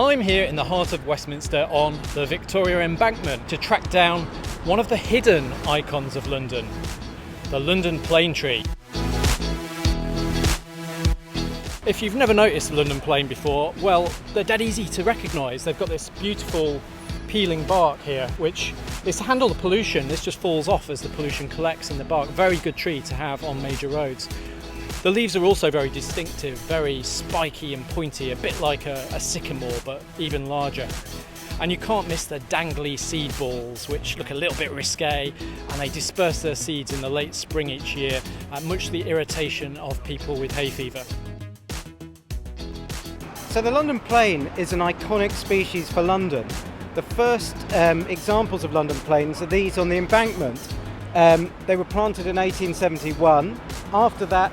I'm here in the heart of Westminster on the Victoria Embankment to track down one of the hidden icons of London, the London Planetree. If you've never noticed the London Plane before, well, they're dead easy to recognise. They've got this beautiful peeling bark here, which is to handle the pollution. This just falls off as the pollution collects in the bark. Very good tree to have on major roads. The leaves are also very distinctive, very spiky and pointy, a bit like a sycamore, but even larger. And you can't miss the dangly seed balls, which look a little bit risque, and they disperse their seeds in the late spring each year, much to the irritation of people with hay fever. So the London Plane is an iconic species for London. The first examples of London planes are these on the embankment. They were planted in 1871. After that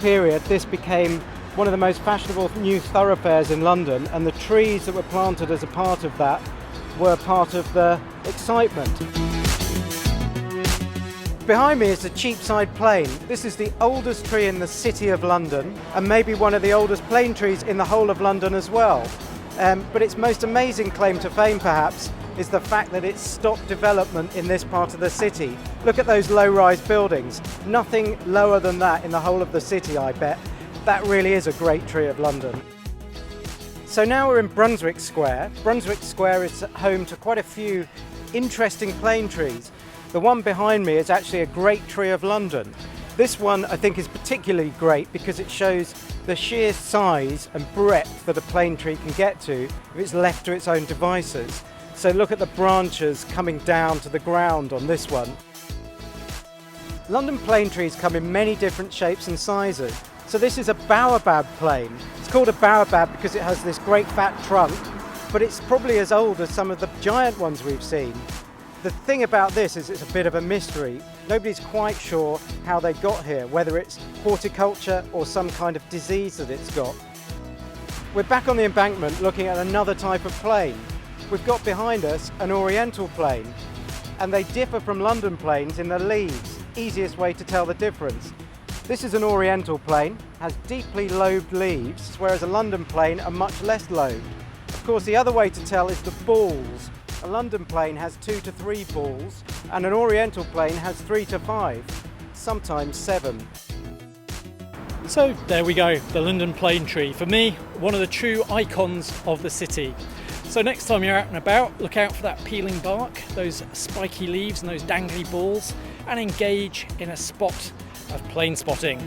period, this became one of the most fashionable new thoroughfares in London, and the trees that were planted as a part of that were part of the excitement. Behind me is the Cheapside Plane. This is the oldest tree in the City of London, and maybe one of the oldest plane trees in the whole of London as well. But its most amazing claim to fame, perhaps, is the fact that it stopped development in this part of the city. Look at those low-rise buildings. Nothing lower than that in the whole of the city, I bet. That really is a great tree of London. So now we're in Brunswick Square. Brunswick Square is home to quite a few interesting plane trees. The one behind me is actually a great tree of London. This one I think is particularly great because it shows the sheer size and breadth that a plane tree can get to if it's left to its own devices. So look at the branches coming down to the ground on this one. London plane trees come in many different shapes and sizes. So this is a Baobab plane. It's called a Baobab because it has this great fat trunk, but it's probably as old as some of the giant ones we've seen. The thing about this is it's a bit of a mystery. Nobody's quite sure how they got here, whether it's horticulture or some kind of disease that it's got. We're back on the embankment looking at another type of plane. We've got behind us an Oriental plane, and they differ from London planes in the leaves. Easiest way to tell the difference. This is an Oriental plane, has deeply lobed leaves, whereas a London plane are much less lobed. Of course, the other way to tell is the balls. A London plane has 2 to 3 balls, and an Oriental plane has 3 to 5, sometimes 7. So there we go, the London Planetree. For me, one of the true icons of the city. So next time you're out and about, look out for that peeling bark, those spiky leaves and those dangly balls, and engage in a spot of plane spotting.